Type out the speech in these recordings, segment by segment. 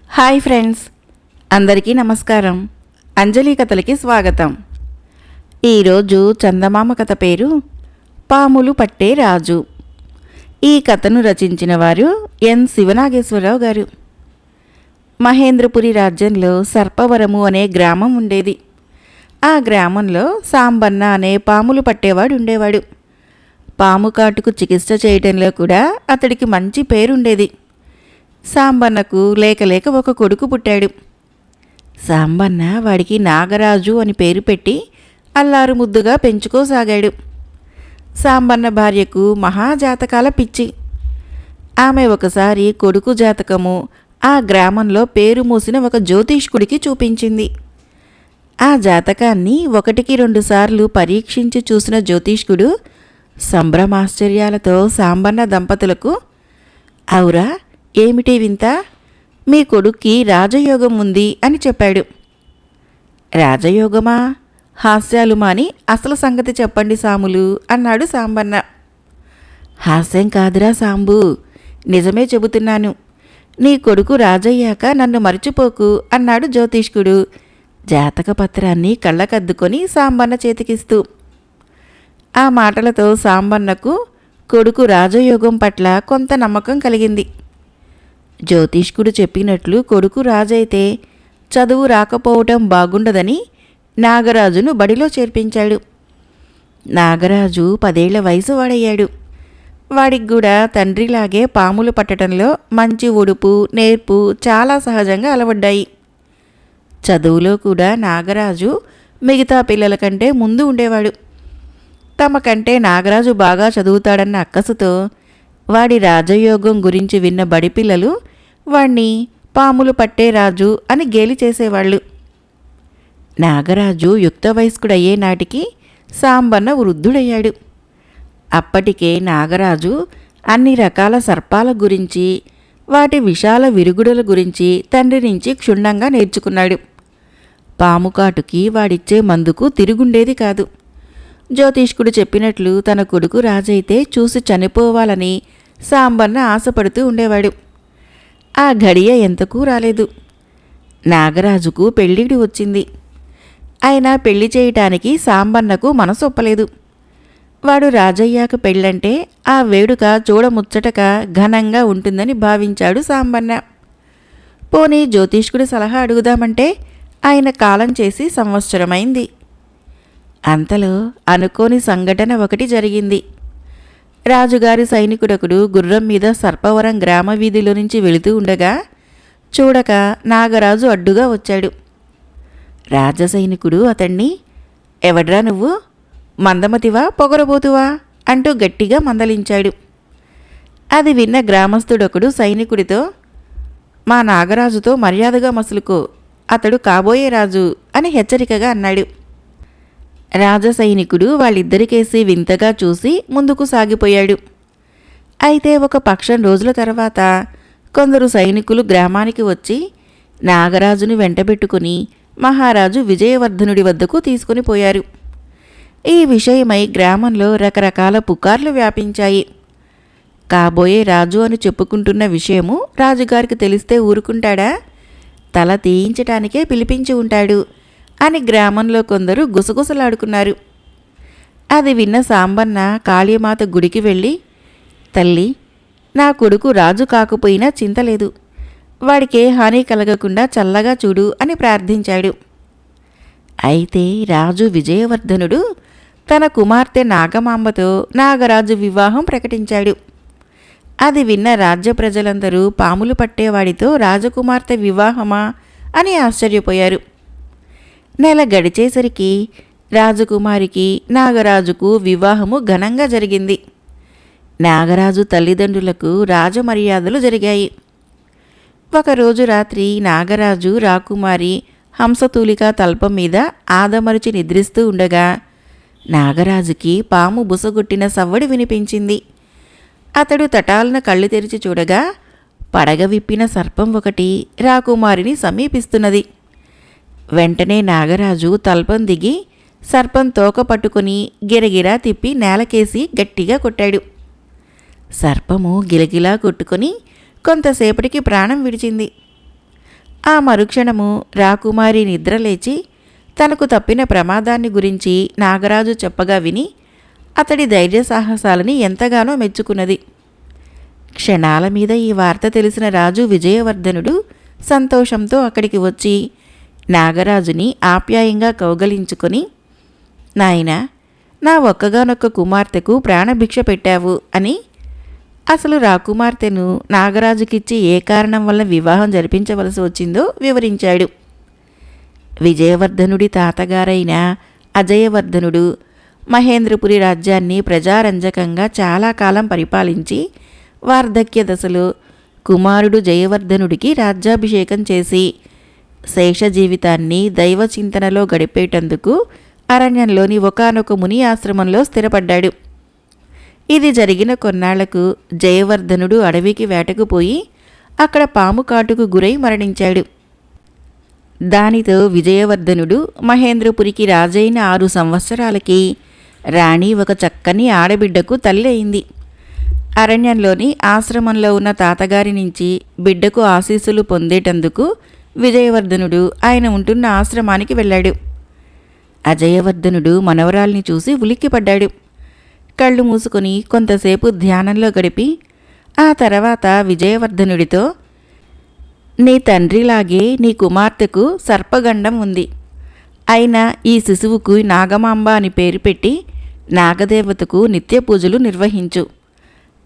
Hi friends, అందరికీ నమస్కారం. అంజలి కథలకి స్వాగతం. ఈరోజు చందమామ కథ పేరు పాములు పట్టే రాజు. ఈ కథను రచించిన వారు ఎన్ శివనాగేశ్వరరావు గారు. మహేంద్రపురి రాజ్యంలో సర్పవరము అనే గ్రామం ఉండేది. ఆ గ్రామంలో సాంబన్న అనే పాములు పట్టేవాడు ఉండేవాడు. పాము కాటుకు చికిత్స చేయటంలో కూడా అతడికి మంచి పేరుండేది. సాంబన్నకు లేక ఒక కొడుకు పుట్టాడు. సాంబన్న వాడికి నాగరాజు అని పేరు పెట్టి అల్లారు ముద్దుగా పెంచుకోసాగాడు. సాంబన్న భార్యకు మహాజాతకాల పిచ్చి. ఆమె ఒకసారి కొడుకు జాతకము ఆ గ్రామంలో పేరు మూసిన ఒక జ్యోతిష్కుడికి చూపించింది. ఆ జాతకాన్ని 1-2 సార్లు పరీక్షించి చూసిన జ్యోతిష్కుడు సంభ్రమాశ్చర్యాలతో సాంబన్న దంపతులకు, అవురా, ఏమిటి వింత, మీ కొడుక్కి రాజయోగం ఉంది అని చెప్పాడు. రాజయోగమా? హాస్యాలు మాని అసలు సంగతి చెప్పండి సాములు అన్నాడు సాంబన్న. హాస్యం కాదురా సాంబు, నిజమే చెబుతున్నాను. నీ కొడుకు రాజయ్యాక నన్ను మర్చిపోకు అన్నాడు జ్యోతిష్కుడు జాతక పత్రాన్ని కళ్ళకద్దుకొని సాంబన్న చేతికిస్తూ. ఆ మాటలతో సాంబన్నకు కొడుకు రాజయోగం పట్ల కొంత నమ్మకం కలిగింది. జ్యోతిష్కుడు చెప్పినట్లు కొడుకు రాజైతే చదువు రాకపోవటం బాగుండదని నాగరాజును బడిలో చేర్పించాడు. నాగరాజు 10 ఏళ్ల వయసు వాడయ్యాడు. వాడికి కూడా తండ్రిలాగే పాములు పట్టడంలో మంచి ఒడుపు నేర్పు చాలా సహజంగా అలవడ్డాయి. చదువులో కూడా నాగరాజు మిగతా పిల్లల కంటే ముందు ఉండేవాడు. తమ కంటే నాగరాజు బాగా చదువుతాడన్న అక్కసుతో వాడి రాజయోగం గురించి విన్న బడి పిల్లలు వాణ్ణి పాములు పట్టే రాజు అని గేలి చేసేవాళ్ళు. నాగరాజు యుక్త వయస్కుడయ్యే నాటికి సాంబన్న వృద్ధుడయ్యాడు. అప్పటికే నాగరాజు అన్ని రకాల సర్పాల గురించి వాటి విశాల విరుగుడుల గురించి తండ్రి నుంచి క్షుణ్ణంగా నేర్చుకున్నాడు. పాముకాటుకి వాడిచ్చే మందుకు తిరుగుండేది కాదు. జ్యోతిష్కుడు చెప్పినట్లు తన కొడుకు రాజైతే చూసి చనిపోవాలని సాంబన్న ఆశపడుతూ ఉండేవాడు. ఆ ఘడియ ఎంతకూ రాలేదు. నాగరాజుకు పెళ్ళిడి వచ్చింది. అయినా పెళ్లి చేయటానికి సాంబన్నకు మనసొప్పలేదు. వాడు రాజయ్యాక పెళ్ళంటే ఆ వేడుక చూడముచ్చటగా ఘనంగా ఉంటుందని భావించాడు సాంబన్న. పోనీ జ్యోతిష్కుడి సలహా అడుగుదామంటే ఆయన కాలం చేసి సంవత్సరమైంది. అంతలో అనుకోని సంఘటన ఒకటి జరిగింది. రాజుగారి సైనికుడొకడు గుర్రం మీద సర్పవరం గ్రామ వీధిలో నుంచి వెళుతూ ఉండగా చూడక నాగరాజు అడ్డుగా వచ్చాడు. రాజసైనికుడు అతణ్ణి, ఎవడ్రా నువ్వు, మందమతివా పొగరబోతువా అంటూ గట్టిగా మందలించాడు. అది విన్న గ్రామస్థుడొకడు సైనికుడితో, మా నాగరాజుతో మర్యాదగా మసులుకో, అతడు కాబోయే రాజు అని హెచ్చరికగా అన్నాడు. రాజసైనికుడు వాళ్ళిద్దరికేసి వింతగా చూసి ముందుకు సాగిపోయాడు. అయితే ఒక పక్షం రోజుల తర్వాత కొందరు సైనికులు గ్రామానికి వచ్చి నాగరాజును వెంటబెట్టుకుని మహారాజు విజయవర్ధనుడి వద్దకు తీసుకుని పోయారు. ఈ విషయమై గ్రామంలో రకరకాల పుకార్లు వ్యాపించాయి. కాబోయే రాజు అని చెప్పుకుంటున్న విషయము రాజుగారికి తెలిస్తే ఊరుకుంటాడా? తల తీయించటానికే పిలిపించి ఉంటాడు అని గ్రామంలో కొందరు గుసగుసలాడుకున్నారు. అది విన్న సాంబన్న కాళీమాత గుడికి వెళ్ళి, తల్లి, నా కొడుకు రాజు కాకపోయినా చింతలేదు, వాడికే హాని కలగకుండా చల్లగా చూడు అని ప్రార్థించాడు. అయితే రాజు విజయవర్ధనుడు తన కుమార్తె నాగమాంబతో నాగరాజు వివాహం ప్రకటించాడు. అది విన్న రాజ్య ప్రజలందరూ పాములు పట్టేవాడితో రాజకుమార్తె వివాహమా అని ఆశ్చర్యపోయారు. నెల గడిచేసరికి రాజకుమారికి నాగరాజుకు వివాహము ఘనంగా జరిగింది. నాగరాజు తల్లిదండ్రులకు రాజమర్యాదలు జరిగాయి. ఒకరోజు రాత్రి నాగరాజు రాకుమారి హంసతూలిక తల్పం మీద ఆదమరిచి నిద్రిస్తూ ఉండగా నాగరాజుకి పాము బుసగొట్టిన సవ్వడి వినిపించింది. అతడు తటాలన కళ్ళు తెరిచి చూడగా పడగ విప్పిన సర్పం ఒకటి రాకుమారిని సమీపిస్తున్నది. వెంటనే నాగరాజు తల్పం దిగి సర్పం తోక పట్టుకుని గిరగిరా తిప్పి నేలకేసి గట్టిగా కొట్టాడు. సర్పము గిలగిలా కొట్టుకొని కొంతసేపటికి ప్రాణం విడిచింది. ఆ మరుక్షణము రాకుమారి నిద్రలేచి తనకు తప్పిన ప్రమాదాన్ని గురించి నాగరాజు చెప్పగా విని అతడి ధైర్య సాహసాలని ఎంతగానో మెచ్చుకున్నది. క్షణాల మీద ఈ వార్త తెలిసిన రాజు విజయవర్ధనుడు సంతోషంతో అక్కడికి వచ్చి నాగరాజుని ఆప్యాయంగా కౌగలించుకొని, నాయనా, నా ఒక్కగానొక్క కుమార్తెకు ప్రాణభిక్ష పెట్టావు అని, అసలు రాకుమార్తెను నాగరాజుకిచ్చి ఏ కారణం వల్ల వివాహం జరిపించవలసి వచ్చిందో వివరించాడు. విజయవర్ధనుడి తాతగారైన అజయవర్ధనుడు మహేంద్రపురి రాజ్యాన్ని ప్రజారంజకంగా చాలా కాలం పరిపాలించి వార్ధక్య దశలో కుమారుడు జయవర్ధనుడికి రాజ్యాభిషేకం చేసి శేష జీవితాన్ని దైవ చింతనలో గడిపేటందుకు అరణ్యంలోని ఒకానొక ముని ఆశ్రమంలో స్థిరపడ్డాడు. ఇది జరిగిన కొన్నాళ్లకు జయవర్ధనుడు అడవికి వేటకు పోయి అక్కడ పాము కాటుకు గురై మరణించాడు. దానితో విజయవర్ధనుడు మహేంద్రపురికి రాజైన 6 సంవత్సరాలకి రాణి ఒక చక్కని ఆడబిడ్డకు తల్లి అయింది. అరణ్యంలోని ఆశ్రమంలో ఉన్న తాతగారి నుంచి బిడ్డకు ఆశీస్సులు పొందేటందుకు విజయవర్ధనుడు ఆయన ఉంటున్న ఆశ్రమానికి వెళ్ళాడు. అజయవర్ధనుడు మనవరాల్ని చూసి ఉలిక్కిపడ్డాడు. కళ్ళు మూసుకొని కొంతసేపు ధ్యానంలో గడిపి ఆ తర్వాత విజయవర్ధనుడితో, నీ తండ్రిలాగే నీ కుమార్తెకు సర్పగండం ఉంది. అయినా ఈ శిశువుకు నాగమాంబ అని పేరు పెట్టి నాగదేవతకు నిత్య పూజలు నిర్వహించు.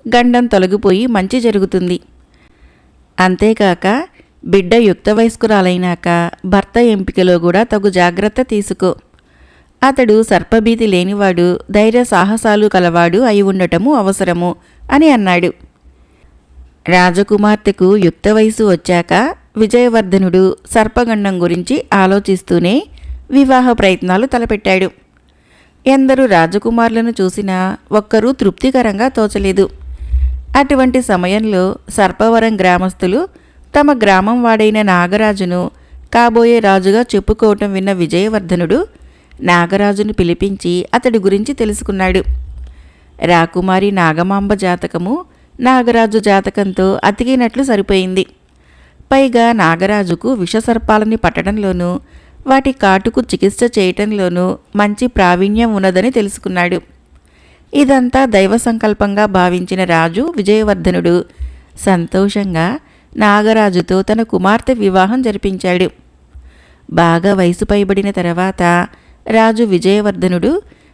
గండం తొలగిపోయి మంచి జరుగుతుంది. అంతేకాక బిడ్డ యుక్త వయస్కురాలైనాక భర్త ఎంపికలో కూడా తగు జాగ్రత్త తీసుకో. అతడు సర్పభీతి లేనివాడు, ధైర్య సాహసాలు కలవాడు అయి ఉండటము అవసరము అని అన్నాడు. రాజకుమార్తెకు యుక్త వయసు వచ్చాక విజయవర్ధనుడు సర్పగండం గురించి ఆలోచిస్తూనే వివాహ ప్రయత్నాలు తలపెట్టాడు. ఎందరూ రాజకుమారులను చూసినా ఒక్కరూ తృప్తికరంగా తోచలేదు. అటువంటి సమయంలో సర్పవరం గ్రామస్తులు తమ గ్రామం వాడైన నాగరాజును కాబోయే రాజుగా చెప్పుకోవటం విన్న విజయవర్ధనుడు నాగరాజును పిలిపించి అతడి గురించి తెలుసుకున్నాడు. రాకుమారి నాగమాంబ జాతకము నాగరాజు జాతకంతో అతికినట్లు సరిపోయింది. పైగా నాగరాజుకు విషసర్పాలని పట్టడంలోనూ వాటి కాటుకు చికిత్స చేయటంలోనూ మంచి ప్రావీణ్యం ఉన్నదని తెలుసుకున్నాడు. ఇదంతా దైవ సంకల్పంగా భావించిన రాజు విజయవర్ధనుడు సంతోషంగా నాగరాజుతో తన కుమార్తె వివాహం జరిపించాడు. బాగా వయసు పైబడిన తర్వాత రాజు విజయవర్ధనుడు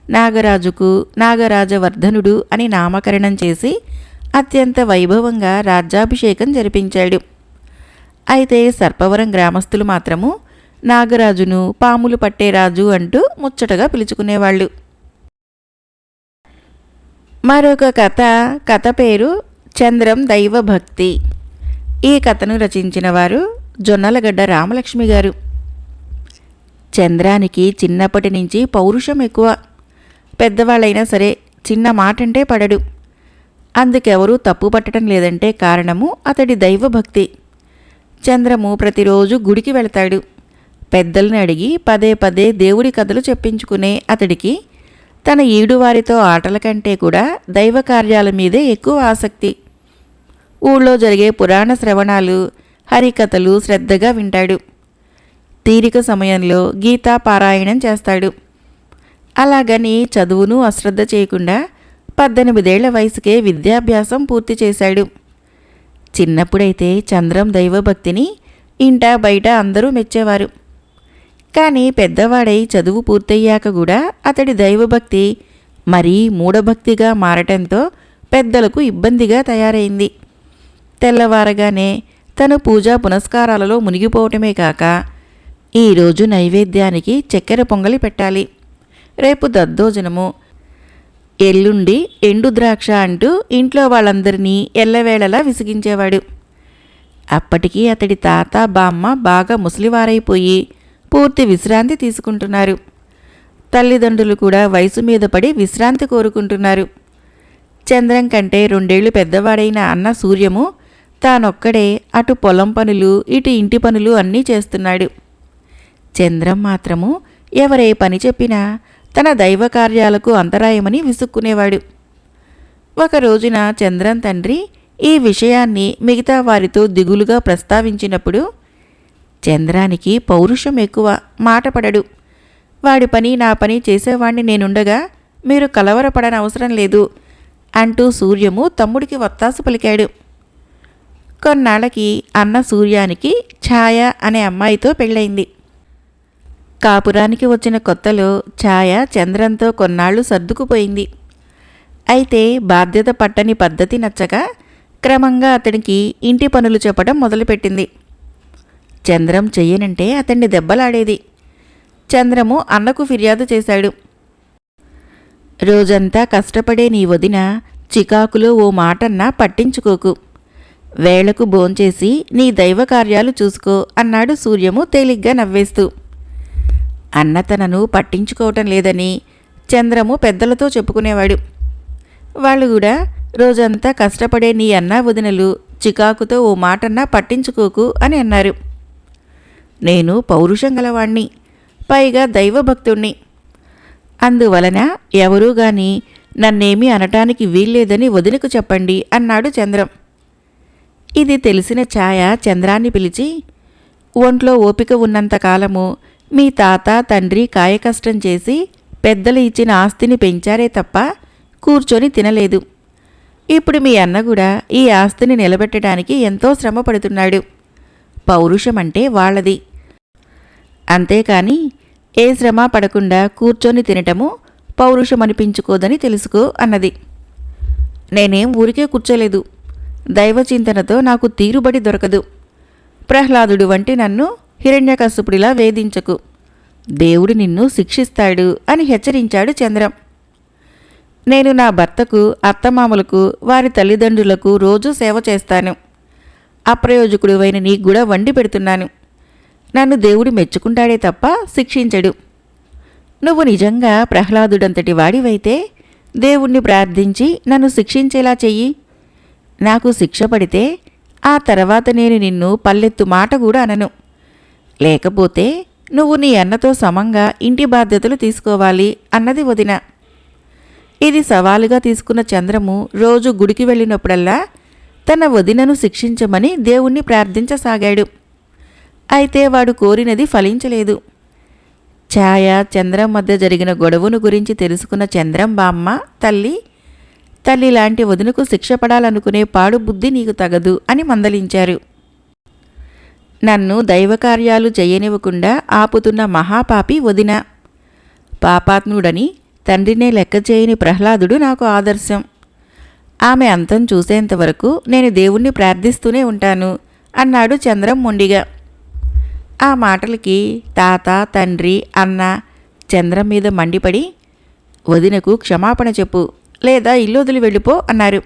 నాగరాజుకు నాగరాజవర్ధనుడు అని నామకరణం చేసి అత్యంత వైభవంగా రాజ్యాభిషేకం జరిపించాడు. అయితే సర్పవరం గ్రామస్తులు మాత్రము నాగరాజును పాములు పట్టే రాజు అంటూ ముచ్చటగా పిలుచుకునేవాళ్ళు. మరొక కథ పేరు చంద్రం దైవభక్తి. ఈ కథను రచించిన వారు జొన్నలగడ్డ రామలక్ష్మి గారు. చంద్రానికి చిన్నప్పటి నుంచి పౌరుషం ఎక్కువ. పెద్దవాళ్ళైనా సరే చిన్న మాటంటే పడడు. అందుకెవరూ తప్పు పట్టడం లేదంటే కారణము అతడి దైవభక్తి. చంద్రము ప్రతిరోజు గుడికి వెళతాడు. పెద్దల్ని అడిగి పదే పదే దేవుడి కథలు చెప్పించుకునే అతడికి తన ఈడువారితో ఆటల కంటే కూడా దైవ కార్యాల మీదే ఎక్కువ ఆసక్తి. ఊళ్ళో జరిగే పురాణ శ్రవణాలు, హరికథలు శ్రద్ధగా వింటాడు. తీరిక సమయంలో గీతా పారాయణం చేస్తాడు. అలాగని చదువును అశ్రద్ధ చేయకుండా 18 ఏళ్ల వయసుకే విద్యాభ్యాసం పూర్తి చేశాడు. చిన్నప్పుడైతే చంద్రం దైవభక్తిని ఇంటా బయట అందరూ మెచ్చేవారు. కానీ పెద్దవాడై చదువు పూర్తయ్యాక కూడా అతడి దైవభక్తి మరీ మూఢభక్తిగా మారటంతో పెద్దలకు ఇబ్బందిగా తయారైంది. తెల్లవారగానే తను పూజా పునస్కారాలలో మునిగిపోవటమే కాక ఈరోజు నైవేద్యానికి చక్కెర పొంగలి పెట్టాలి, రేపు దద్దోజనము, ఎల్లుండి ఎండు ద్రాక్ష అంటూ ఇంట్లో వాళ్ళందరినీ ఎల్లవేళలా విసిగించేవాడు. అప్పటికీ అతడి తాత బామ్మ బాగా ముసలివారైపోయి పూర్తి విశ్రాంతి తీసుకుంటున్నారు. తల్లిదండ్రులు కూడా వయసు మీద పడి విశ్రాంతి కోరుకుంటున్నారు. చంద్రం కంటే 2 ఏళ్లు పెద్దవాడైన అన్న సూర్యము తానొక్కడే అటు పొలం పనులు ఇటు ఇంటి పనులు అన్నీ చేస్తున్నాడు. చంద్రం మాత్రము ఎవరే పని చెప్పినా తన దైవ కార్యాలకు అంతరాయమని విసుక్కునేవాడు. ఒక రోజున చంద్రం తండ్రి ఈ విషయాన్ని మిగతా వారితో దిగులుగా ప్రస్తావించినప్పుడు, చంద్రానికి పౌరుషం ఎక్కువ, మాట పడడు. వాడి పని నా పని చేసేవాణ్ణి నేనుండగా మీరు కలవరపడనవసరం లేదు అంటూ సూర్యము తమ్ముడికి వత్తాసు పలికాడు. కొన్నాళ్ళకి అన్న సూర్యానికి ఛాయ అనే అమ్మాయితో పెళ్ళయింది. కాపురానికి వచ్చిన కొత్తలో ఛాయ చంద్రంతో కొన్నాళ్ళు సర్దుకుపోయింది. అయితే బాధ్యత పట్టని పద్ధతి నచ్చక క్రమంగా అతనికి ఇంటి పనులు చెప్పడం మొదలుపెట్టింది. చంద్రం చెయ్యనంటే అతన్ని దెబ్బలాడేది. చంద్రము అన్నకు ఫిర్యాదు చేశాడు. రోజంతా కష్టపడే నీ వదిన చికాకులో ఓ మాటన్నా పట్టించుకోకు. వేళకు భోంచేసి నీ దైవ కార్యాలు చూసుకో అన్నాడు సూర్యము తేలిగ్గా నవ్వేస్తూ. అన్న తనను పట్టించుకోవటం లేదని చంద్రము పెద్దలతో చెప్పుకునేవాడు. వాళ్ళు కూడా రోజంతా కష్టపడే నీ అన్నా వదినలు చికాకుతో ఓ మాటన్నా పట్టించుకోకు అని అన్నారు. నేను పౌరుషం గలవాణ్ణి, పైగా దైవభక్తుణ్ణి. అందువలన ఎవరూ గాని నన్నేమీ అనటానికి వీల్లేదని వదినకు చెప్పండి అన్నాడు చంద్రం. ఇది తెలిసిన ఛాయ చంద్రాన్ని పిలిచి, ఒంట్లో ఓపిక ఉన్నంతకాలము మీ తాత తండ్రి కాయకష్టం చేసి పెద్దలు ఇచ్చిన ఆస్తిని పెంచారే తప్ప కూర్చొని తినలేదు. ఇప్పుడు మీ అన్న కూడా ఈ ఆస్తిని నిలబెట్టడానికి ఎంతో శ్రమ పడుతున్నాడు. పౌరుషమంటే వాళ్ళది. అంతేకాని ఏ శ్రమ పడకుండా కూర్చొని తినటము పౌరుషమనిపించుకోదని తెలుసుకో అన్నది. నేనేం ఊరికే కూర్చోలేదు. దైవచింతనతో నాకు తీరుబడి దొరకదు. ప్రహ్లాదుడు వంటి నన్ను హిరణ్యకశిపుడిలా వేధించకు. దేవుడు నిన్ను శిక్షిస్తాడు అని హెచ్చరించాడు చంద్రం. నేను నా భర్తకు, అత్తమామలకు, వారి తల్లిదండ్రులకు రోజూ సేవ చేస్తాను. అప్రయోజకుడువైన నీకు కూడా వండి పెడుతున్నాను. నన్ను దేవుడు మెచ్చుకుంటాడే తప్ప శిక్షించడు. నువ్వు నిజంగా ప్రహ్లాదుడంతటి వాడివైతే దేవుణ్ణి ప్రార్థించి నన్ను శిక్షించేలా చెయ్యి. నాకు శిక్ష పడితే ఆ తర్వాత నేను నిన్ను పల్లెత్తు మాట కూడా అనను. లేకపోతే నువ్వు నీ అన్నతో సమంగా ఇంటి బాధ్యతలు తీసుకోవాలి అన్నది వదిన. ఇది సవాలుగా తీసుకున్న చంద్రము రోజు గుడికి వెళ్ళినప్పుడల్లా తన వదినను శిక్షించమని దేవుణ్ణి ప్రార్థించసాగాడు. అయితే వాడు కోరినది ఫలించలేదు. ఛాయ చంద్రం మధ్య జరిగిన గొడవను గురించి తెలుసుకున్న చంద్రం బామ్మ తల్లి లాంటి వదినకు శిక్ష పడాలనుకునే పాడు బుద్ధి నీకు తగదు అని మందలించారు. నన్ను దైవకార్యాలు చేయనివ్వకుండా ఆపుతున్న మహాపాపి వదిన. పాపాత్ముడని తండ్రినే లెక్క చేయని ప్రహ్లాదుడు నాకు ఆదర్శం. ఆమె అంతం చూసేంతవరకు నేను దేవుణ్ణి ప్రార్థిస్తూనే ఉంటాను అన్నాడు చంద్రం మొండిగా. ఆ మాటలకి తాత, తండ్రి, అన్న చంద్రం మీద మండిపడి, వదినకు క్షమాపణ చెప్పు, లేదా ఇల్లు వదిలి వెళ్ళిపో అన్నారు.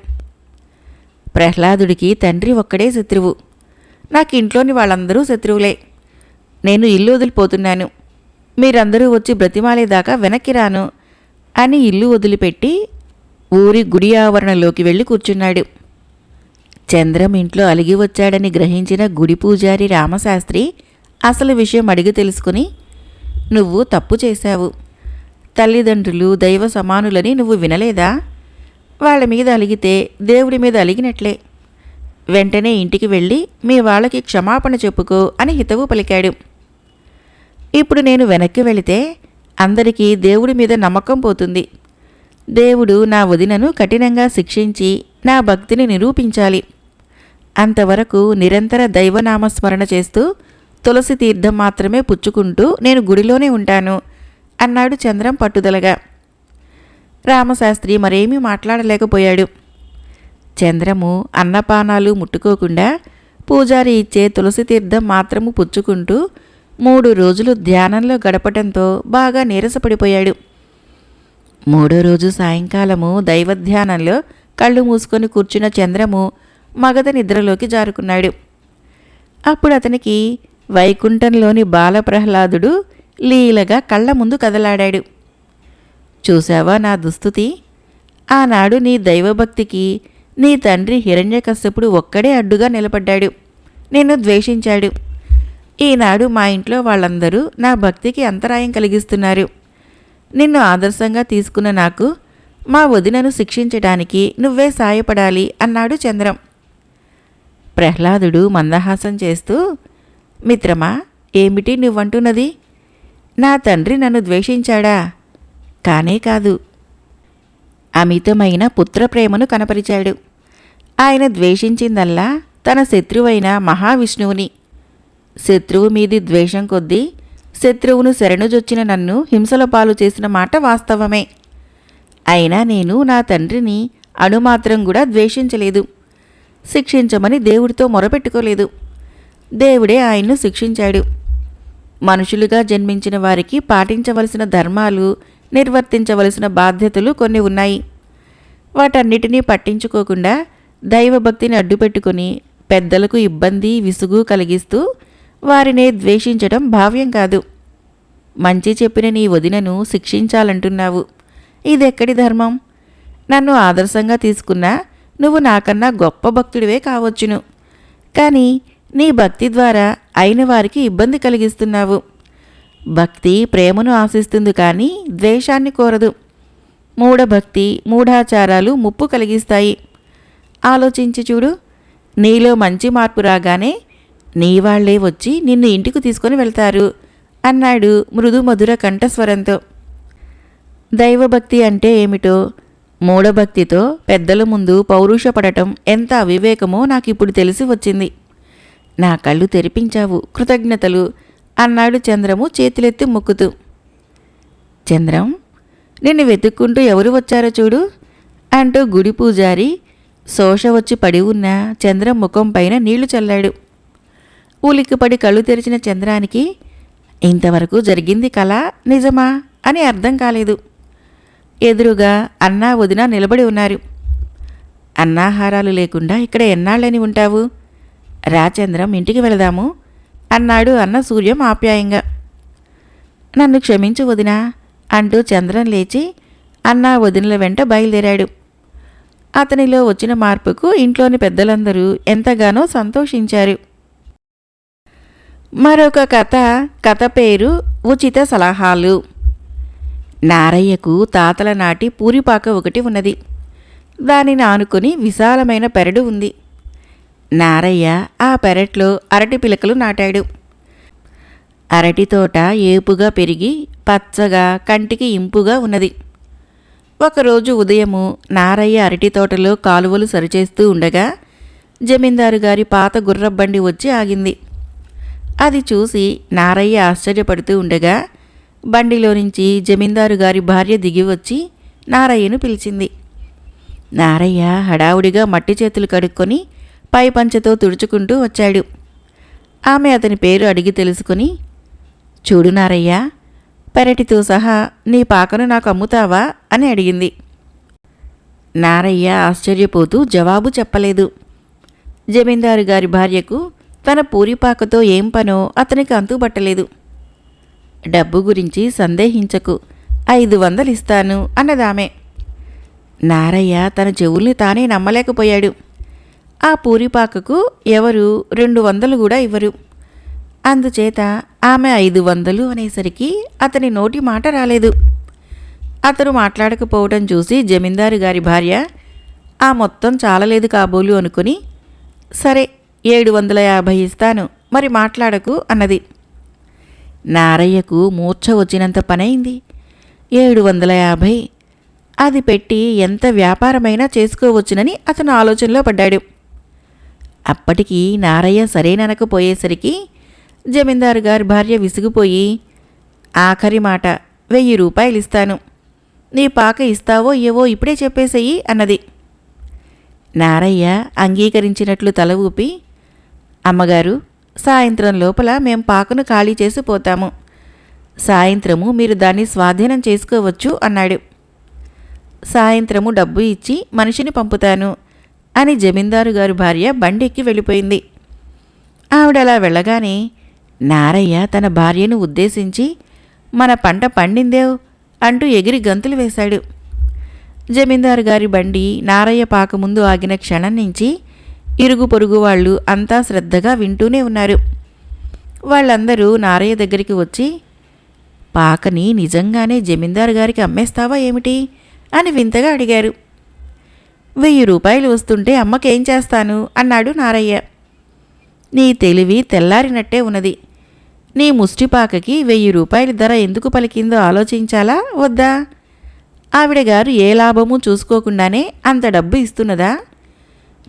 ప్రహ్లాదుడికి తండ్రి ఒక్కడే శత్రువు. నాకు ఇంట్లోని వాళ్ళందరూ శత్రువులే. నేను ఇల్లు వదిలిపోతున్నాను. మీరందరూ వచ్చి బ్రతిమాలేదాకా వెనక్కి రాను అని ఇల్లు వదిలిపెట్టి ఊరి గుడి ఆవరణలోకి వెళ్ళి కూర్చున్నాడు. చంద్రం ఇంట్లో అలిగి వచ్చాడని గ్రహించిన గుడి పూజారి రామశాస్త్రి అసలు విషయం అడిగి తెలుసుకుని, నువ్వు తప్పు చేశావు. తల్లిదండ్రులు దైవ సమానులని నువ్వు వినలేదా? వాళ్ళ మీద అలిగితే దేవుడి మీద అలిగినట్లే. వెంటనే ఇంటికి వెళ్ళి మీ వాళ్ళకి క్షమాపణ చెప్పుకో అని హితవు పలికాడు. ఇప్పుడు నేను వెనక్కి వెళితే అందరికీ దేవుడి మీద నమ్మకం పోతుంది. దేవుడు నా వదినను కఠినంగా శిక్షించి నా భక్తిని నిరూపించాలి. అంతవరకు నిరంతర దైవనామస్మరణ చేస్తూ తులసి తీర్థం మాత్రమే పుచ్చుకుంటూ నేను గుడిలోనే ఉంటాను అన్నాడు చంద్రం పట్టుదలగా. రామశాస్త్రి మరేమీ మాట్లాడలేకపోయాడు. చంద్రము అన్నపానాలు ముట్టుకోకుండా పూజారి ఇచ్చే తులసి తీర్థం మాత్రము పుచ్చుకుంటూ 3 రోజులు ధ్యానంలో గడపటంతో బాగా నీరసపడిపోయాడు. 3వ రోజు సాయంకాలము దైవధ్యానంలో కళ్ళు మూసుకొని కూర్చున్న చంద్రము మగధ నిద్రలోకి జారుకున్నాడు. అప్పుడు అతనికి వైకుంఠంలోని బాలప్రహ్లాదుడు లీలగా కళ్ళ ముందు కదలాడాడు. చూశావా నా దుస్థితి? ఆనాడు నీ దైవభక్తికి నీ తండ్రి హిరణ్యకశ్యపుడు ఒక్కడే అడ్డుగా నిలబడ్డాడు. నిన్ను ద్వేషించాడు. ఈనాడు మా ఇంట్లో వాళ్ళందరూ నా భక్తికి అంతరాయం కలిగిస్తున్నారు. నిన్ను ఆదర్శంగా తీసుకున్న నాకు మా వదినను శిక్షించడానికి నువ్వే సాయపడాలి అన్నాడు చంద్రం. ప్రహ్లాదుడు మందహాసం చేస్తూ, మిత్రమా, ఏమిటి నువ్వంటున్నది? నా తండ్రి నన్ను ద్వేషించాడా? కానే కాదు. అమితమైన పుత్రప్రేమను కనపరిచాడు. ఆయన ద్వేషించిందల్లా తన శత్రువైన మహావిష్ణువుని. శత్రువు మీది ద్వేషం కొద్దీ శత్రువును శరణుజొచ్చిన నన్ను హింసల పాలు చేసిన మాట వాస్తవమే. అయినా నేను నా తండ్రిని అణుమాత్రం కూడా ద్వేషించలేదు. శిక్షించమని దేవుడితో మొరపెట్టుకోలేదు. దేవుడే ఆయన్ను శిక్షించాడు. మనుషులుగా జన్మించిన వారికి పాటించవలసిన ధర్మాలు, నిర్వర్తించవలసిన బాధ్యతలు కొన్ని ఉన్నాయి. వాటన్నిటినీ పట్టించుకోకుండా దైవభక్తిని అడ్డుపెట్టుకుని పెద్దలకు ఇబ్బంది, విసుగు కలిగిస్తూ వారినే ద్వేషించడం భావ్యం కాదు. మంచి చెప్పిన నీ వదినను శిక్షించాలంటున్నావు. ఇదెక్కడి ధర్మం? నన్ను ఆదర్శంగా తీసుకున్నా నువ్వు నాకన్నా గొప్ప భక్తుడివే కావచ్చును. కానీ నీ భక్తి ద్వారా అయిన వారికి ఇబ్బంది కలిగిస్తున్నావు. భక్తి ప్రేమను ఆశిస్తుంది కానీ ద్వేషాన్ని కోరదు. మూఢభక్తి, మూఢాచారాలు ముప్పు కలిగిస్తాయి. ఆలోచించి చూడు. నీలో మంచి మార్పు రాగానే నీవాళ్లే వచ్చి నిన్ను ఇంటికి తీసుకొని వెళ్తారు అన్నాడు మృదుమధుర కంఠస్వరంతో. దైవభక్తి అంటే ఏమిటో, మూఢభక్తితో పెద్దల ముందు పౌరుషపడటం ఎంత అవివేకమో నాకిప్పుడు తెలిసి వచ్చింది. నా కళ్ళు తెరిపించావు, కృతజ్ఞతలు అన్నాడు చంద్రము చేతులెత్తి మొక్కుతూ. చంద్రం, నిన్ను వెతుక్కుంటూ ఎవరు వచ్చారో చూడు అంటూ గుడి పూజారి శోష వచ్చి పడి ఉన్న చంద్రం ముఖం పైన నీళ్లు చల్లాడు. ఉలిక్కిపడి కళ్ళు తెరిచిన చంద్రానికి ఇంతవరకు జరిగింది కల నిజమా అని అర్థం కాలేదు. ఎదురుగా అన్నా వదిన నిలబడి ఉన్నారు. అన్నాహారాలు లేకుండా ఇక్కడ ఎన్నాళ్ళని ఉంటావు? రా చంద్రం, ఇంటికి వెళదాము అన్నాడు అన్న సూర్యం ఆప్యాయంగా. నన్ను క్షమించు వదినా అంటూ చంద్రం లేచి అన్నా వదినల వెంట బయలుదేరాడు. అతనిలో వచ్చిన మార్పుకు ఇంట్లోని పెద్దలందరూ ఎంతగానో సంతోషించారు. మరొక కథ పేరు ఉచిత సలహాలు. నారయ్యకు తాతల నాటి పూరిపాక ఒకటి ఉన్నది. దానిని ఆనుకొని విశాలమైన పెరడు ఉంది. నారయ్య ఆ పెరట్లో అరటి పిలకలు నాటాడు. అరటి తోట ఏపుగా పెరిగి పచ్చగా కంటికి ఇంపుగా ఉన్నది. ఒకరోజు ఉదయము నారయ్య అరటి తోటలో కాలువలు సరిచేస్తూ ఉండగా జమీందారు గారి పాత గుర్రబండి వచ్చి ఆగింది. అది చూసి నారయ్య ఆశ్చర్యపడుతూ ఉండగా బండిలో నుంచి జమీందారు గారి భార్య దిగివచ్చి నారయ్యను పిలిచింది. నారయ్య హడావుడిగా మట్టి చేతులు కడుక్కొని పై పంచతో తుడుచుకుంటూ వచ్చాడు. ఆమె అతని పేరు అడిగి తెలుసుకుని, చూడు నారయ్య, పెరటితో సహా నీ పాకను నాకు అమ్ముతావా అని అడిగింది. నారయ్య ఆశ్చర్యపోతూ జవాబు చెప్పలేదు. జమీందారు గారి భార్యకు తన పూరిపాకతో ఏం పనో అతనికి అంతుబట్టలేదు. డబ్బు గురించి సందేహించకు, 500 ఇస్తాను అన్నదామె. నారయ్య తన చెవుల్ని తానే నమ్మలేకపోయాడు. ఆ పూరిపాకకు ఎవరు 200 కూడా ఇవ్వరు. అందుచేత ఆమె 500 అనేసరికి అతని నోటి మాట రాలేదు. అతను మాట్లాడకపోవడం చూసి జమీందారు గారి భార్య ఆ మొత్తం చాలలేదు కాబోలు అనుకుని, సరే 750 ఇస్తాను, మరి మాట్లాడకు అన్నది. నారయ్యకు మూర్ఛ వచ్చినంత పనైంది. 750 అది పెట్టి ఎంత వ్యాపారమైనా చేసుకోవచ్చునని అతను ఆలోచనలో పడ్డాడు. అప్పటికి నారయ్య సరేననకపోయేసరికి జమీందారు గారి భార్య విసిగిపోయి, ఆఖరి మాట 1000 రూపాయలు ఇస్తాను, నీ పాక ఇస్తావో ఇవ్వో ఇప్పుడే చెప్పేసేయి అన్నది. నారయ్య అంగీకరించినట్లు తల ఊపి, అమ్మగారు, సాయంత్రం లోపల మేం పాకను ఖాళీ చేసి పోతాము. సాయంత్రము మీరు దాన్ని స్వాధీనం చేసుకోవచ్చు అన్నాడు. సాయంత్రము డబ్బు ఇచ్చి మనిషిని పంపుతాను అని జమీందారు గారి భార్య బండెక్కి వెళ్ళిపోయింది. ఆవిడలా వెళ్ళగానే నారయ్య తన భార్యను ఉద్దేశించి, మన పంట పండిందేవ్ అంటూ ఎగిరి గంతులు వేశాడు. జమీందారు గారి బండి నారయ్య పాక ముందు ఆగిన క్షణం నుంచి ఇరుగు పొరుగు వాళ్ళు అంతా శ్రద్ధగా వింటూనే ఉన్నారు. వాళ్ళందరూ నారయ్య దగ్గరికి వచ్చి, పాకని నిజంగానే జమీందారు గారికి అమ్మేస్తావా ఏమిటి అని వింతగా అడిగారు. 1000 రూపాయలు వస్తుంటే అమ్మకేం చేస్తాను అన్నాడు నారయ్య. నీ తెలివి తెల్లారినట్టే ఉన్నది. నీ ముష్టిపాకకి 1000 రూపాయల ధర ఎందుకు పలికిందో ఆలోచించాలా వద్దా? ఆవిడగారు ఏ లాభమూ చూసుకోకుండానే అంత డబ్బు ఇస్తున్నదా?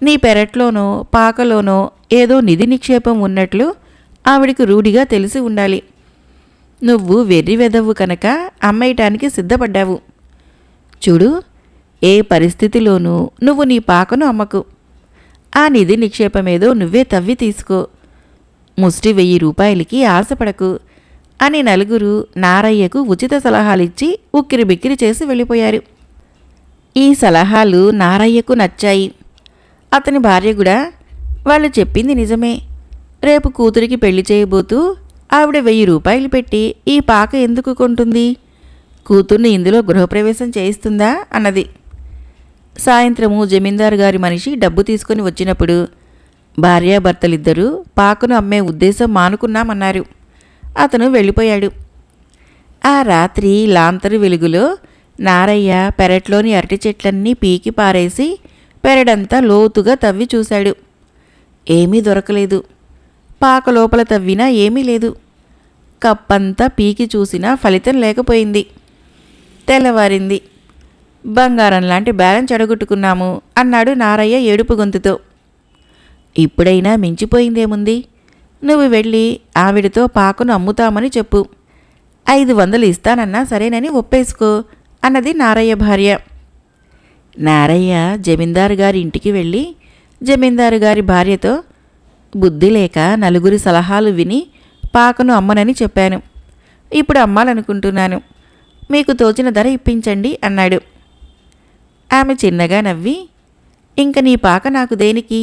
నీ పెరట్లోనో పాకలోనో ఏదో నిధి నిక్షేపం ఉన్నట్లు ఆవిడకు రూఢిగా తెలిసి ఉండాలి. నువ్వు వెర్రి వెదవు కనుక అమ్మేయటానికి సిద్ధపడ్డావు. చూడు, ఏ పరిస్థితిలోనూ నువ్వు నీ పాకను అమ్మకు. ఆ నిధి నిక్షేపమేదో నువ్వే తవ్వి తీసుకో. ముష్టి 1000 రూపాయలకి ఆశపడకు అని నలుగురు నారయ్యకు ఉచిత సలహాలిచ్చి ఉక్కిరిబిక్కిరి చేసి వెళ్ళిపోయారు. ఈ సలహాలు నారయ్యకు నచ్చాయి. అతని భార్య కూడా వాళ్ళు చెప్పింది నిజమే. రేపు కూతురికి పెళ్లి చేయబోతూ ఆవిడ 1000 రూపాయలు పెట్టి ఈ పాక ఎందుకు కొంటుంది? కూతుర్ని ఇందులో గృహప్రవేశం చేయిస్తుందా అన్నది. సాయంత్రము జమీందారు గారి మనిషి డబ్బు తీసుకుని వచ్చినప్పుడు భార్యాభర్తలిద్దరూ పాకను అమ్మే ఉద్దేశం మానుకున్నామన్నారు. అతను వెళ్ళిపోయాడు. ఆ రాత్రి లాంతరు వెలుగులో నారయ్య పెరట్లోని అరటి చెట్లన్నీ పీకి పారేసి పెరడంతా లోతుగా తవ్వి చూశాడు. ఏమీ దొరకలేదు. పాక లోపల తవ్వినా ఏమీ లేదు. కప్పంతా పీకి చూసినా ఫలితం లేకపోయింది. తెల్లవారింది. బంగారం లాంటి బ్యాలెన్స్ చెడగొట్టుకున్నాము అన్నాడు నారయ్య ఏడుపు గొంతుతో. ఇప్పుడైనా మించిపోయిందేముంది? నువ్వు వెళ్ళి ఆవిడతో పాకను అమ్ముతామని చెప్పు. 500 ఇస్తానన్నా సరేనని ఒప్పేసుకో అన్నది నారయ్య భార్య. నారయ్య జమీందారు గారి ఇంటికి వెళ్ళి జమీందారు గారి భార్యతో, బుద్ధి లేక నలుగురి సలహాలు విని పాకను అమ్మనని చెప్పాను. ఇప్పుడు అమ్మాలనుకుంటున్నాను. మీకు తోచిన ధర ఇప్పించండి అన్నాడు. ఆమె చిన్నగా నవ్వి, ఇంక నీ పాక నాకు దేనికి?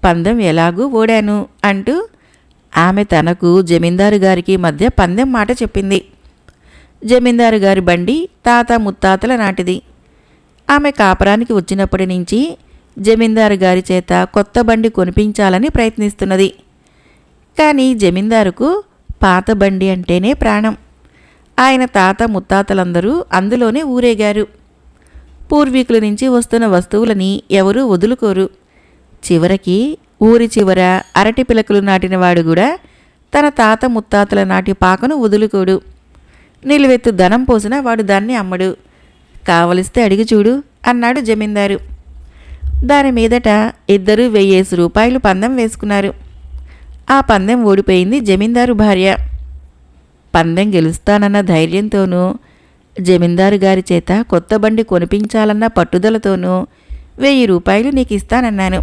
పందెం ఎలాగూ ఓడాను అంటూ ఆమె తనకు జమీందారు గారికి మధ్య పందెం మాట చెప్పింది. జమీందారు గారి బండి తాత ముత్తాతల నాటిది. ఆమె కాపరానికి వచ్చినప్పటి నుంచి జమీందారు గారి చేత కొత్త బండి కొనిపించాలని ప్రయత్నిస్తున్నది. కానీ జమీందారుకు పాత బండి అంటేనే ప్రాణం. ఆయన తాత ముత్తాతలందరూ అందులోనే ఊరేగారు. పూర్వీకుల నుంచి వస్తున్న వస్తువులని ఎవరూ వదులుకోరు. చివరికి ఊరి చివర అరటి పిలకలు నాటినవాడు కూడా తన తాత ముత్తాతల నాటి పాకను వదులుకోడు. నిలువెత్తు ధనం పోసినా వాడు దాన్ని అమ్మడు. కావలిస్తే అడిగి చూడు అన్నాడు జమీందారు. దాని మీదట ఇద్దరూ 1000 రూపాయలు పందెం వేసుకున్నారు. ఆ పందెం ఓడిపోయింది జమీందారు భార్య. పందెం గెలుస్తానన్న ధైర్యంతోనూ జమీందారు గారి చేత కొత్త బండి కొనిపించాలన్న పట్టుదలతోనూ 1000 రూపాయలు నీకు ఇస్తానన్నాను.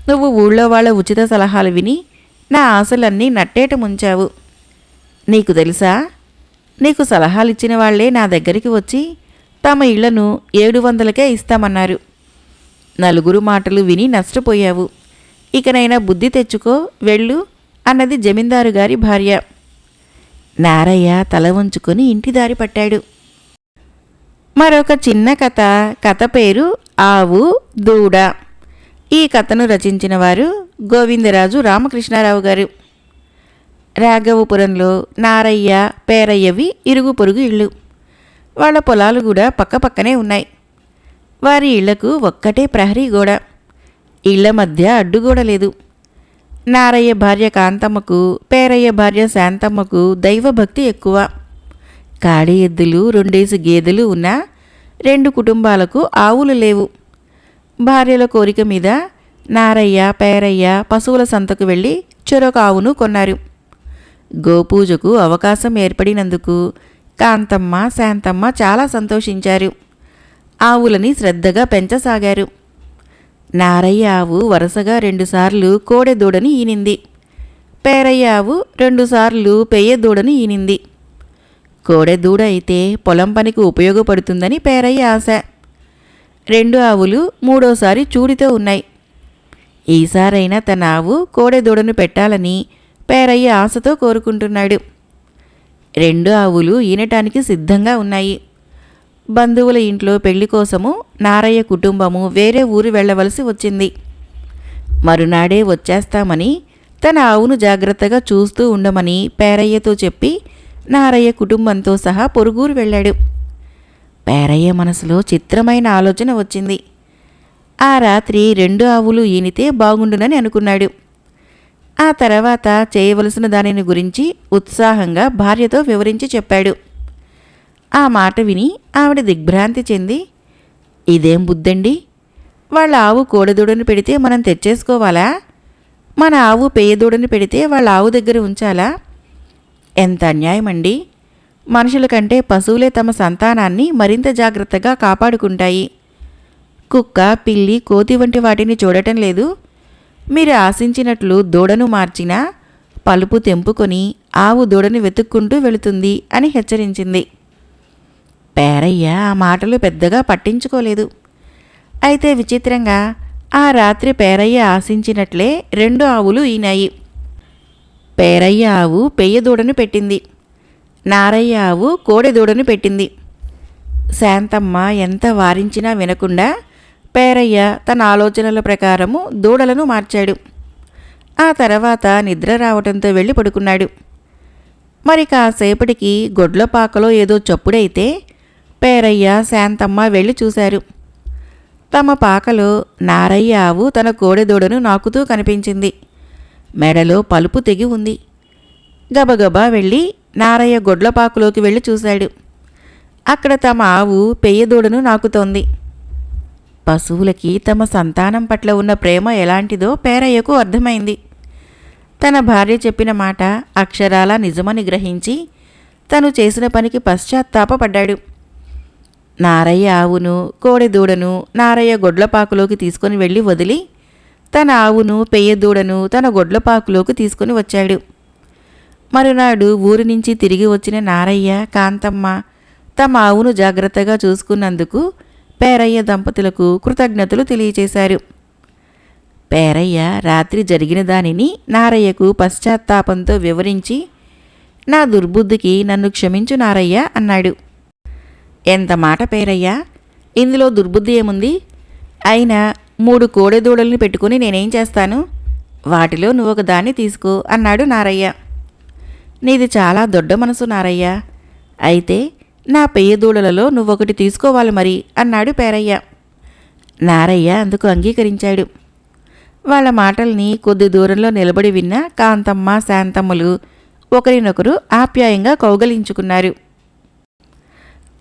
నువ్వు ఊళ్ళో వాళ్ళ ఉచిత సలహాలు విని నా ఆశలన్నీ నట్టేట ముంచావు. నీకు తెలుసా, నీకు సలహాలిచ్చిన వాళ్లే నా దగ్గరికి వచ్చి తమ ఇళ్లను 700కే ఇస్తామన్నారు. నలుగురు మాటలు విని నష్టపోయావు. ఇకనైనా బుద్ధి తెచ్చుకో, వెళ్ళు అన్నది జమీందారు గారి భార్య. నారయ్య తల వంచుకొని ఇంటి దారి పట్టాడు. మరొక చిన్న కథ పేరు ఆవు దూడ. ఈ కథను రచించిన వారు గోవిందరాజు రామకృష్ణారావు గారు. రాఘవపురంలో నారయ్య పేరయ్యవి ఇరుగు పొరుగు ఇళ్ళు. వాళ్ళ పొలాలు కూడా పక్కపక్కనే ఉన్నాయి. వారి ఇళ్లకు ఒక్కటే ప్రహరీ గోడ. ఇళ్ల మధ్య అడ్డుగోడ లేదు. నారయ్య భార్య కాంతమ్మకు పేరయ్య భార్య శాంతమ్మకు దైవభక్తి ఎక్కువ. కాడి ఎద్దులు 2 గేదెలు ఉన్నా 2 కుటుంబాలకు ఆవులు లేవు. భార్యల కోరిక మీద నారయ్య పేరయ్య పశువుల సంతకు వెళ్ళి చెరొక ఆవును కొన్నారు. గోపూజకు అవకాశం ఏర్పడినందుకు కాంతమ్మ శాంతమ్మ చాలా సంతోషించారు. ఆవులని శ్రద్ధగా పెంచసాగారు. నారయ్య ఆవు వరుసగా 2 సార్లు కోడెదూడని ఈనింది. పేరయ్య ఆవు 2 సార్లు పెయ్యదూడని ఈనింది. కోడెదూడ అయితే పొలం పనికి ఉపయోగపడుతుందని పేరయ్య ఆశ. 2 ఆవులు 3వసారి చూడితో ఉన్నాయి. ఈసారైనా తన ఆవు కోడెదూడను పెట్టాలని పేరయ్య ఆశతో కోరుకుంటున్నాడు. 2 ఆవులు ఈనటానికి సిద్ధంగా ఉన్నాయి. బంధువుల ఇంట్లో పెళ్లి కోసము నారయ్య కుటుంబము వేరే ఊరు వెళ్లవలసి వచ్చింది. మరునాడే వచ్చేస్తామని తన ఆవును జాగ్రత్తగా చూస్తూ ఉండమని పేరయ్యతో చెప్పి నారయ్య కుటుంబంతో సహా పొరుగురు వెళ్ళాడు. పేరయ్య మనసులో చిత్రమైన ఆలోచన వచ్చింది. ఆ రాత్రి 2 ఆవులు ఈనితే బాగుండునని అనుకున్నాడు. ఆ తర్వాత చేయవలసిన దానిని గురించి ఉత్సాహంగా భార్యతో వివరించి చెప్పాడు. ఆ మాట విని ఆవిడ దిగ్భ్రాంతి చెంది, ఇదేం బుద్ధండి, వాళ్ళ ఆవు కోడెదూడని పెడితే మనం తెచ్చేసుకోవాలా? మన ఆవు పేయదూడని పెడితే వాళ్ళ ఆవు దగ్గర ఉంచాలా? ఎంత అన్యాయమండి. మనుషుల కంటే పశువులే తమ సంతానాన్ని మరింత జాగ్రత్తగా కాపాడుకుంటాయి. కుక్క, పిల్లి, కోతి వంటి వాటిని చూడటం లేదు. మీరు ఆశించినట్లు దూడను మార్చినా పలుపు తెంపుకొని ఆవు దూడని వెతుక్కుంటూ వెళుతుంది అని హెచ్చరించింది. పేరయ్య ఆ మాటలు పెద్దగా పట్టించుకోలేదు. అయితే విచిత్రంగా ఆ రాత్రి పేరయ్య ఆశించినట్లే 2 ఆవులు ఈనాయి. పేరయ్య ఆవు పెయ్యదూడను పెట్టింది. నారయ్య ఆవు కోడెదూడను పెట్టింది. శాంతమ్మ ఎంత వారించినా వినకుండా పేరయ్య తన ఆలోచనల ప్రకారము దూడలను మార్చాడు. ఆ తర్వాత నిద్ర రావటంతో వెళ్ళి పడుకున్నాడు. మరి కాసేపటికి గొడ్లపాకలో ఏదో చప్పుడైతే పేరయ్య, శాంతమ్మ వెళ్ళి చూశారు. తమ పాకలో నారయ్య ఆవు తన కోడెదూడను నాకుతూ కనిపించింది. మెడలో పలుపు తెగి ఉంది. గబగబా వెళ్ళి నారయ్య గొడ్లపాకులోకి వెళ్ళి చూశాడు. అక్కడ తమ ఆవు పెయ్యదూడను నాకుతోంది. పశువులకి తమ సంతానం పట్ల ఉన్న ప్రేమ ఎలాంటిదో పేరయ్యకు అర్థమైంది. తన భార్య చెప్పిన మాట అక్షరాలా నిజమని గ్రహించి తను చేసిన పనికి పశ్చాత్తాపపడ్డాడు. నారయ్య ఆవును, కోడెదూడను నారయ్య గొడ్లపాకులోకి తీసుకొని వెళ్ళి వదిలి తన ఆవును, పెయ్యదూడను తన గొడ్లపాకులోకి తీసుకుని వచ్చాడు. మరునాడు ఊరి నుంచి తిరిగి వచ్చిన నారయ్య, కాంతమ్మ తమ ఆవును జాగ్రత్తగా చూసుకున్నందుకు పేరయ్య దంపతులకు కృతజ్ఞతలు తెలియచేశారు. పేరయ్య రాత్రి జరిగిన దానిని నారయ్యకు పశ్చాత్తాపంతో వివరించి, నా దుర్బుద్ధికి నన్ను క్షమించు నారయ్య అన్నాడు. ఎంత మాట పేరయ్య, ఇందులో దుర్బుద్ధి ఏముంది? అయినా 3 కోడెదూడల్ని పెట్టుకుని నేనేం చేస్తాను? వాటిలో నువ్వొక దాన్ని తీసుకో అన్నాడు నారయ్య. నీది చాలా దొడ్డ మనసు నారయ్య. అయితే నా పెయ్యదూడలలో నువ్వొకటి తీసుకోవాలి మరి అన్నాడు పేరయ్య. నారయ్య అందుకు అంగీకరించాడు. వాళ్ళ మాటల్ని కొద్ది దూరంలో నిలబడి విన్న కాంతమ్మ, శాంతమ్మలు ఒకరినొకరు ఆప్యాయంగా కౌగలించుకున్నారు.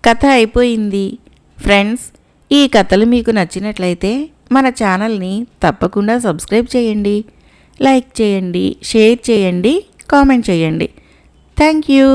కథ అయిపోయింది. ఫ్రెండ్స్, ఈ కథలు మీకు నచ్చినట్లయితే మన ఛానల్ని తప్పకుండా సబ్స్క్రైబ్ చేయండి, లైక్ చేయండి, షేర్ చేయండి, కామెంట్ చేయండి. Thank you.